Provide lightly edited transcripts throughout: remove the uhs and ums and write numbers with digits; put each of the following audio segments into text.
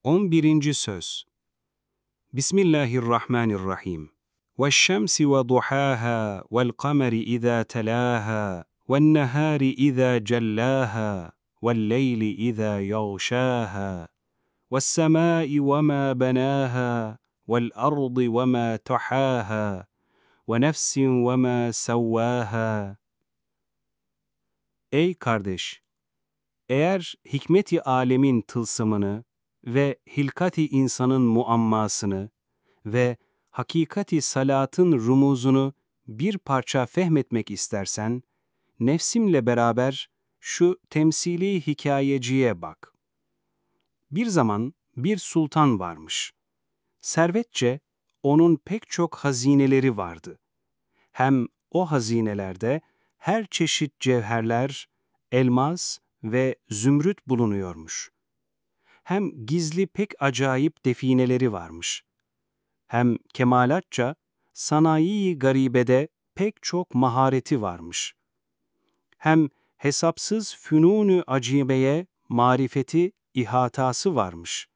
11. Söz. Bismillahirrahmanirrahim. وَالشَّمْسِ وَضُحَاهَا وَالْقَمَرِ إِذَا تَلَاهَا وَالنَّهَارِ إِذَا جَلَّاهَا وَاللَّيْلِ إِذَا يَغْشَاهَا وَالسَّمَاءِ وَمَا بَنَاهَا وَالْأَرْضِ وَمَا طَحَاهَا وَنَفْسٍ وَمَا سَوَّاهَا. Ey kardeş! Eğer hikmet-i âlemin tılsımını ve hilkat-i insanın muammasını ve hakikati salatın rumuzunu bir parça fehmetmek istersen, nefsimle beraber şu temsili hikayeciye bak. Bir zaman bir sultan varmış. Servetçe onun pek çok hazineleri vardı. Hem o hazinelerde her çeşit cevherler, elmas ve zümrüt bulunuyormuş. Hem gizli pek acayip defineleri varmış. Hem kemalatça sanayi-i garibede pek çok mahareti varmış. Hem hesapsız fünûn-ü acibeye marifeti, ihatası varmış.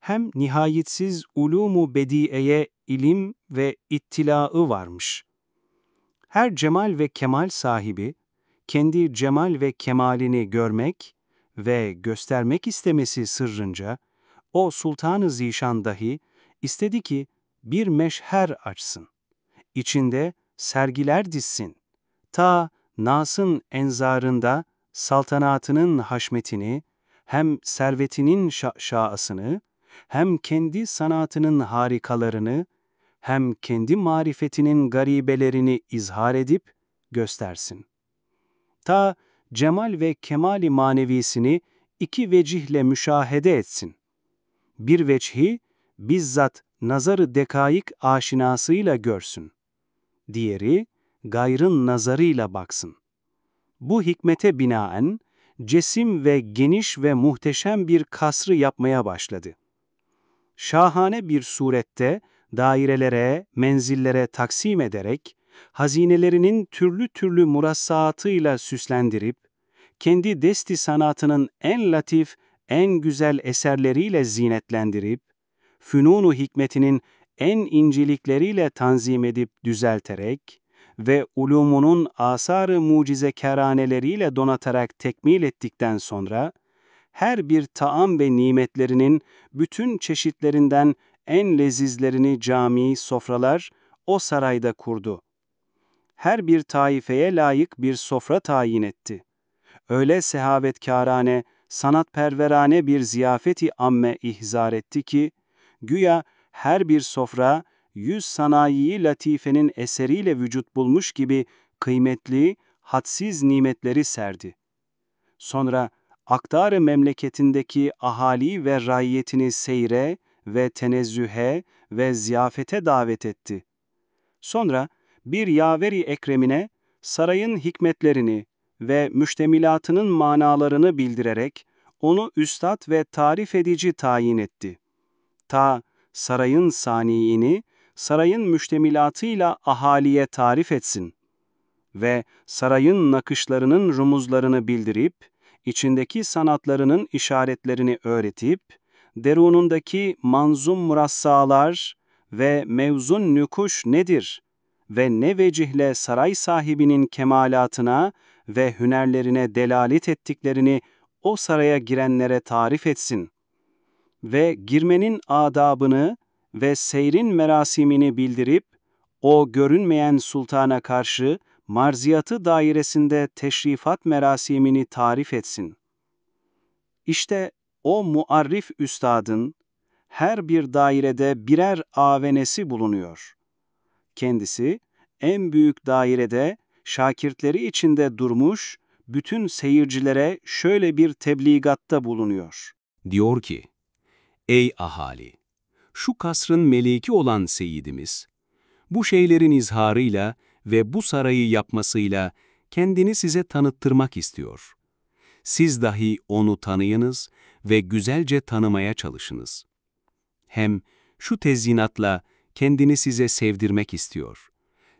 Hem nihayetsiz ulûm-u bedîeye ilim ve ittilaı varmış. Her cemal ve kemal sahibi, kendi cemal ve kemalini görmek ve göstermek istemesi sırrınca, o Sultan-ı Zişan dahi istedi ki bir meşher açsın. İçinde sergiler dizsin. Ta Nas'ın enzarında saltanatının haşmetini, hem servetinin şaşasını, hem kendi sanatının harikalarını, hem kendi marifetinin garibelerini izhar edip göstersin. Ta cemal ve kemali manevisini iki vecihle müşahede etsin. Bir veçhi bizzat nazarı dekaik aşinasıyla görsün. Diğeri gayrın nazarıyla baksın. Bu hikmete binaen cesim ve geniş ve muhteşem bir kasrı yapmaya başladı. Şahane bir surette dairelere, menzillere taksim ederek, hazinelerinin türlü türlü murassaatıyla süslendirip, kendi desti sanatının en latif, en güzel eserleriyle zinetlendirip, fünûn-u hikmetinin en incelikleriyle tanzim edip düzelterek ve ulûmunun asar-ı mucizekâraneleriyle donatarak tekmil ettikten sonra, her bir taam ve nimetlerinin bütün çeşitlerinden en lezizlerini cami, sofralar o sarayda kurdu. Her bir taifeye layık bir sofra tayin etti. Öyle sehavetkârane, sanatperverane bir ziyafeti amme ihzar etti ki, güya her bir sofra, 100 sanayi latifenin eseriyle vücut bulmuş gibi kıymetli, hadsiz nimetleri serdi. Sonra, aktar-ı memleketindeki ahali ve raiyetini seyre ve tenezzühe ve ziyafete davet etti. Sonra bir yaveri ekremine sarayın hikmetlerini ve müştemilatının manalarını bildirerek onu üstad ve tarif edici tayin etti. Ta sarayın saniini sarayın müştemilatıyla ahaliye tarif etsin ve sarayın nakışlarının rumuzlarını bildirip, içindeki sanatlarının işaretlerini öğretip, derunundaki manzum murassalar ve mevzun nükuş nedir ve ne vecihle saray sahibinin kemalatına ve hünerlerine delalet ettiklerini o saraya girenlere tarif etsin ve girmenin adabını ve seyrin merasimini bildirip, o görünmeyen sultana karşı marziyatı dairesinde teşrifat merasimini tarif etsin. İşte o muarrif üstadın her bir dairede birer avenesi bulunuyor. Kendisi en büyük dairede şakirtleri içinde durmuş, bütün seyircilere şöyle bir tebligatta bulunuyor. Diyor ki, ey ahali! Şu kasrın meliki olan seyyidimiz, bu şeylerin izharıyla ve bu sarayı yapmasıyla kendini size tanıttırmak istiyor. Siz dahi onu tanıyınız ve güzelce tanımaya çalışınız. Hem şu tezyinatla kendini size sevdirmek istiyor.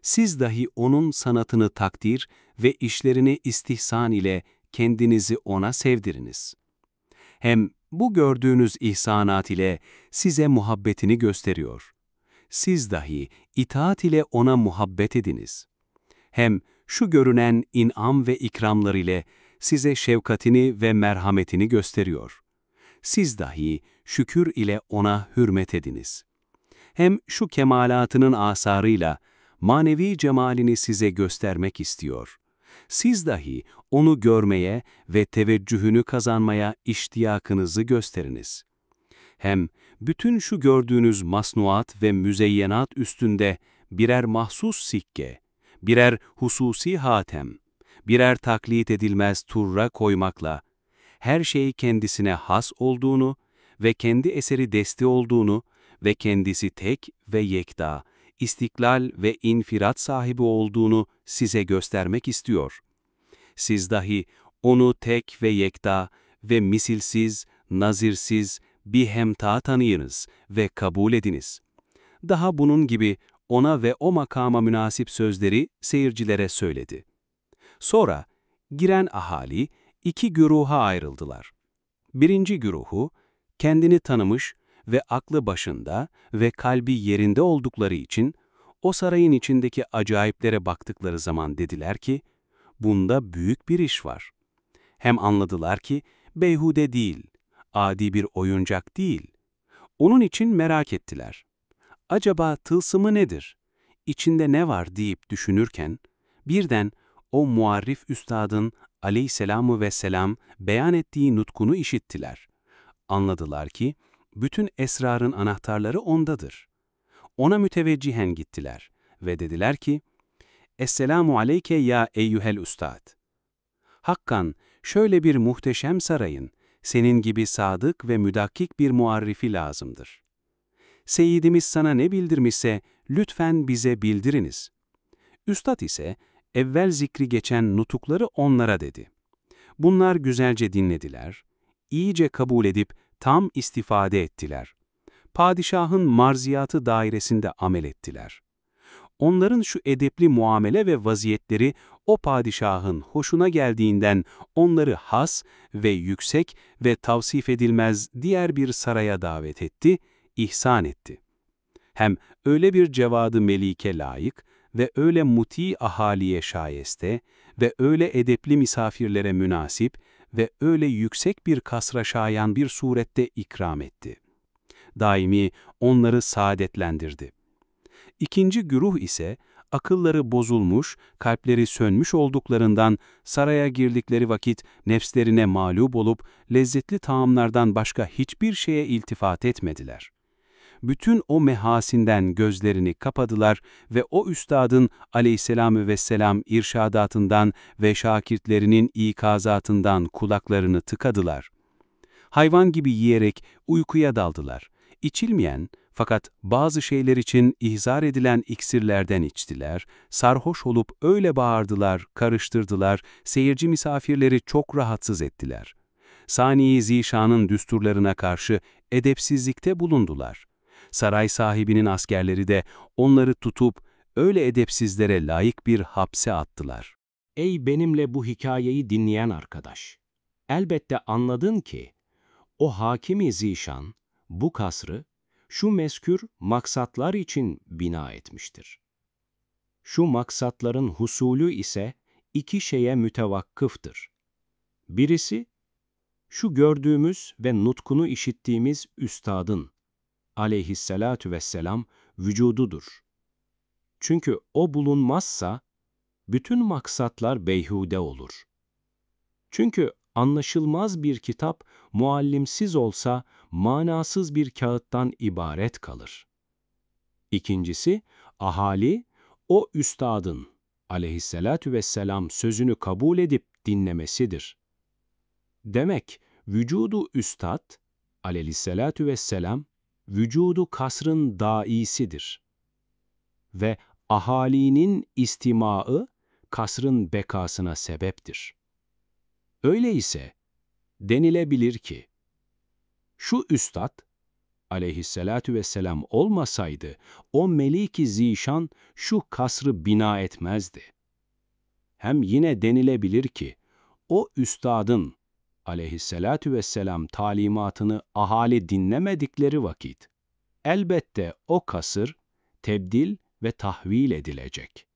Siz dahi onun sanatını takdir ve işlerini istihsan ile kendinizi ona sevdiriniz. Hem Bu gördüğünüz ihsanat ile size muhabbetini gösteriyor. Siz dahi itaat ile ona muhabbet ediniz. Hem şu görünen inam ve ikramlar ile size şefkatini ve merhametini gösteriyor. Siz dahi şükür ile ona hürmet ediniz. Hem şu kemalatının asarıyla manevi cemalini size göstermek istiyor. Siz dahi onu görmeye ve teveccühünü kazanmaya iştiyakınızı gösteriniz. Hem bütün şu gördüğünüz masnuat ve müzeyyenat üstünde birer mahsus sikke, birer hususi hatem, birer taklit edilmez turra koymakla, her şey kendisine has olduğunu ve kendi eseri desti olduğunu ve kendisi tek ve yekta, istiklal ve infirat sahibi olduğunu size göstermek istiyor. Siz dahi onu tek ve yekta ve misilsiz, nazirsiz bir hemta tanıyınız ve kabul ediniz. Daha bunun gibi ona ve o makama münasip sözleri seyircilere söyledi. Sonra giren ahali iki güruha ayrıldılar. Birinci güruhu, kendini tanımış ve aklı başında ve kalbi yerinde oldukları için o sarayın içindeki acayiplere baktıkları zaman dediler ki, bunda büyük bir iş var. Hem anladılar ki beyhude değil, adi bir oyuncak değil. Onun için merak ettiler. Acaba tılsımı nedir? İçinde ne var deyip düşünürken, birden o muarrif üstadın aleyhisselamü vesselam beyan ettiği nutkunu işittiler. Anladılar ki, bütün esrarın anahtarları ondadır. Ona müteveccihen gittiler ve dediler ki, Esselamu aleyke ya eyyuhel üstad. Hakkan, şöyle bir muhteşem sarayın, senin gibi sadık ve müdakkik bir muarrifi lazımdır. Seyyidimiz sana ne bildirmişse, lütfen bize bildiriniz. Üstad ise, evvel zikri geçen nutukları onlara dedi. Bunlar güzelce dinlediler, iyice kabul edip tam istifade ettiler. Padişahın marziyatı dairesinde amel ettiler. Onların şu edepli muamele ve vaziyetleri o padişahın hoşuna geldiğinden onları has ve yüksek ve tavsif edilmez diğer bir saraya davet etti, ihsan etti. Hem öyle bir cevadı melike layık ve öyle muti ahaliye şayeste ve öyle edepli misafirlere münasip ve öyle yüksek bir kasra şayan bir surette ikram etti. Daimi onları saadetlendirdi. İkinci güruh ise akılları bozulmuş, kalpleri sönmüş olduklarından saraya girdikleri vakit nefslerine mağlup olup lezzetli taamlardan başka hiçbir şeye iltifat etmediler. Bütün o mehasinden gözlerini kapadılar ve o üstadın aleyhisselamü vesselam irşadatından ve şakirtlerinin ikazatından kulaklarını tıkadılar. Hayvan gibi yiyerek uykuya daldılar. İçilmeyen, fakat bazı şeyler için ihzar edilen iksirlerden içtiler, sarhoş olup öyle bağırdılar, karıştırdılar, seyirci misafirleri çok rahatsız ettiler. Sani-i Zişan'ın düsturlarına karşı edepsizlikte bulundular. Saray sahibinin askerleri de onları tutup öyle edepsizlere layık bir hapse attılar. Ey benimle bu hikayeyi dinleyen arkadaş! Elbette anladın ki, o Hakim-i Zişan, bu kasrı, şu mezkür maksatlar için bina etmiştir. Şu maksatların husulü ise iki şeye mütevakkıftır. Birisi, şu gördüğümüz ve nutkunu işittiğimiz üstadın, aleyhissalâtü vesselam, vücududur. Çünkü o bulunmazsa, bütün maksatlar beyhude olur. Çünkü anlaşılmaz bir kitap, muallimsiz olsa, manasız bir kağıttan ibaret kalır. İkincisi, ahali, o üstadın, aleyhissalâtü vesselam sözünü kabul edip dinlemesidir. Demek, vücudu üstad, aleyhissalâtü vesselam, vücudu kasrın daisidir. Ve ahalinin istimaı, kasrın bekasına sebeptir. Öyleyse, denilebilir ki, şu üstad, aleyhissalâtü vesselam olmasaydı, o Melik-i Zişan şu kasrı bina etmezdi. Hem yine denilebilir ki, o üstadın, aleyhissalatu vesselam talimatını ahali dinlemedikleri vakit, elbette o kasır tebdil ve tahvil edilecek.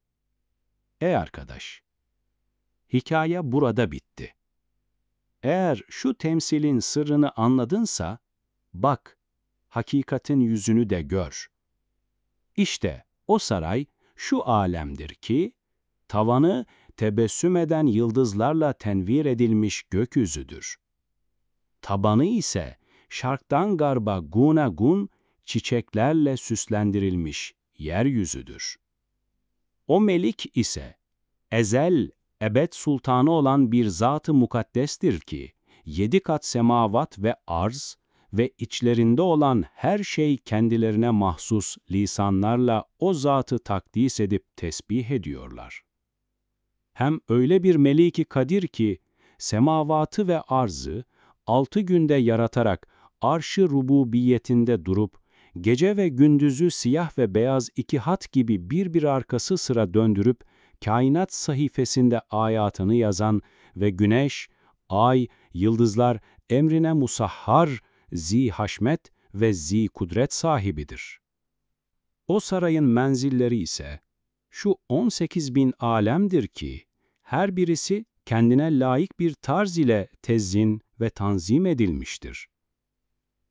Ey arkadaş! Hikaye burada bitti. Eğer şu temsilin sırrını anladınsa, bak, hakikatin yüzünü de gör. İşte o saray şu alemdir ki, tavanı tebessüm eden yıldızlarla tenvir edilmiş gökyüzüdür. Tabanı ise şarktan garba gunagun çiçeklerle süslendirilmiş yeryüzüdür. O melik ise ezel, ebed sultanı olan bir zat-ı mukaddestir ki, 7 kat semavat ve arz ve içlerinde olan her şey kendilerine mahsus lisanlarla o zatı takdis edip tesbih ediyorlar. Hem öyle bir meliki kadir ki, semavatı ve arzı 6 günde yaratarak arş-ı rububiyetinde durup, gece ve gündüzü siyah ve beyaz 2 hat gibi bir arkası sıra döndürüp, kainat sayfasında ayatını yazan ve güneş, ay, yıldızlar emrine musahhar, zi haşmet ve zi kudret sahibidir. O sarayın menzilleri ise, şu 18.000 alemdir ki, her birisi kendine layık bir tarz ile tezzin ve tanzim edilmiştir.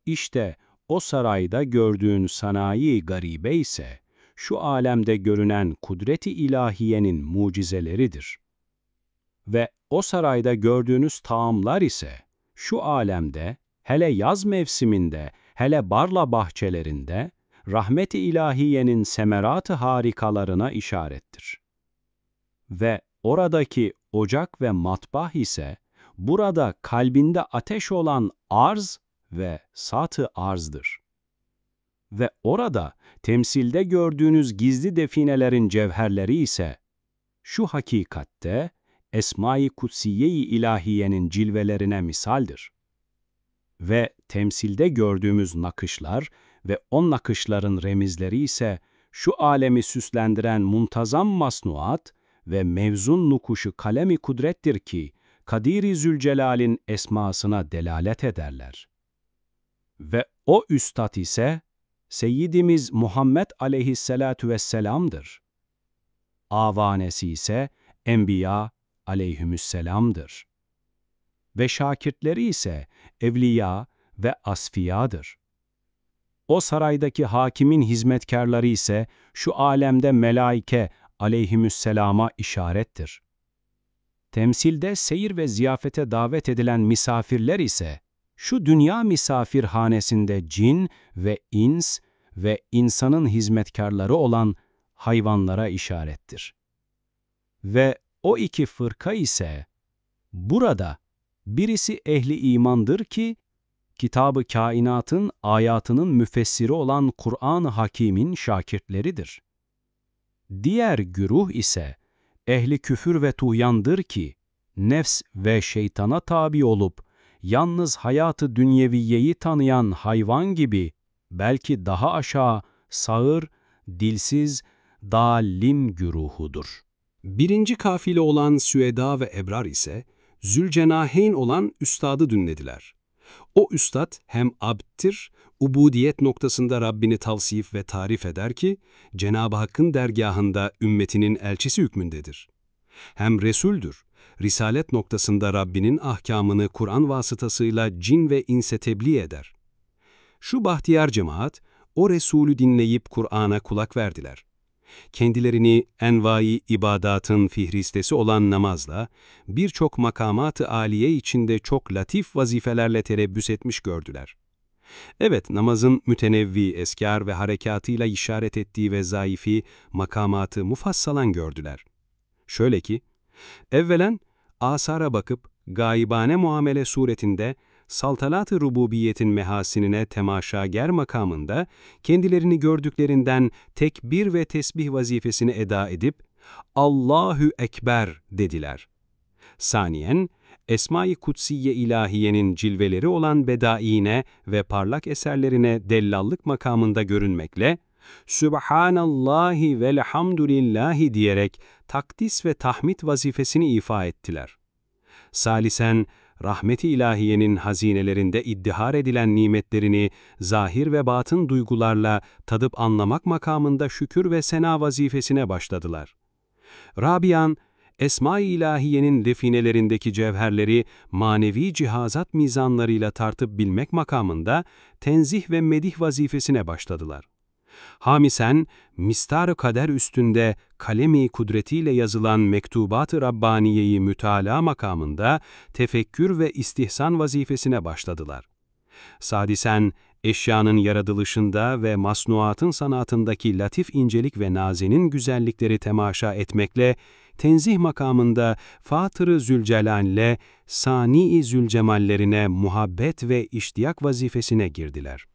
İşte o sarayda gördüğün sanayi garibe ise, şu alemde görünen kudret-i ilahiyenin mucizeleridir. Ve o sarayda gördüğünüz taamlar ise, şu alemde, hele yaz mevsiminde, hele barla bahçelerinde, rahmet-i ilahiyenin semerat-ı harikalarına işarettir. Ve oradaki ocak ve matbah ise, burada kalbinde ateş olan arz ve sat-ı arzdır. Ve orada temsilde gördüğünüz gizli definelerin cevherleri ise, şu hakikatte Esma-i Kutsiye-i İlahiye'nin cilvelerine misaldir. Ve temsilde gördüğümüz nakışlar ve o nakışların remizleri ise, şu alemi süslendiren muntazam masnuat ve mevzun nukuşu kalem-i kudrettir ki, Kadir-i Zülcelal'in esmasına delalet ederler. Ve o üstad ise, Seyyidimiz Muhammed aleyhissalatu vesselam'dır. Avanesi ise Enbiya aleyhümüsselam'dır. Ve şakirtleri ise evliya ve asfiyadır. O saraydaki hakimin hizmetkarları ise şu alemde melaike aleyhümüsselama işarettir. Temsilde seyir ve ziyafete davet edilen misafirler ise, şu dünya misafirhanesinde cin ve ins ve insanın hizmetkarları olan hayvanlara işarettir. Ve o 2 fırka ise, burada birisi ehli imandır ki, Kitab-ı Kainat'ın ayatının müfessiri olan Kur'an-ı Hakîm'in şakirtleridir. Diğer güruh ise, ehli küfür ve tuğyandır ki, nefs ve şeytana tabi olup, yalnız hayatı dünyeviyeyi tanıyan hayvan gibi, belki daha aşağı, sağır, dilsiz, dâlim güruhudur. 1. kafile olan Süeda ve Ebrar ise, Zülcenaheyn olan üstadı dinlediler. O üstad hem abdtir, ubudiyet noktasında Rabbini tavsif ve tarif eder ki, Cenab-ı Hakk'ın dergahında ümmetinin elçisi hükmündedir. Hem Resul'dür, risalet noktasında Rabbinin ahkamını Kur'an vasıtasıyla cin ve inse tebliğ eder. Şu bahtiyar cemaat, o Resulü dinleyip Kur'an'a kulak verdiler. Kendilerini envai ibadatın fihristesi olan namazla, birçok makamat-ı âliye içinde çok latif vazifelerle terebbüs etmiş gördüler. Evet, namazın mütenevvi eskâr ve harekatıyla işaret ettiği vezaifi, makamatı mufassalan gördüler. Şöyle ki, evvelen asara bakıp gaibane muamele suretinde saltanat-ı rububiyetin mehasinine temaşager makamında kendilerini gördüklerinden tekbir ve tesbih vazifesini eda edip Allahu Ekber dediler. Saniyen, Esma-i Kutsiye ilahiyenin cilveleri olan bedaine ve parlak eserlerine dellallık makamında görünmekle, Sübhanallahi velhamdülillahi diyerek takdis ve tahmid vazifesini ifa ettiler. Salisen, rahmet-i ilahiyenin hazinelerinde iddihar edilen nimetlerini zahir ve batın duygularla tadıp anlamak makamında şükür ve sena vazifesine başladılar. Rabian, Esma-i İlahiye'nin definelerindeki cevherleri manevi cihazat mizanlarıyla tartıp bilmek makamında tenzih ve medih vazifesine başladılar. Hamisen, mistar-ı kader üstünde kalemi kudretiyle yazılan Mektubat-ı Rabbaniye'yi mütalaa makamında tefekkür ve istihsan vazifesine başladılar. Sadisen, eşyanın yaratılışında ve masnuatın sanatındaki latif incelik ve nazenin güzellikleri temaşa etmekle, tenzih makamında Fatır-ı Zülcelal'le Sani-i Zülcemallerine muhabbet ve iştiyak vazifesine girdiler.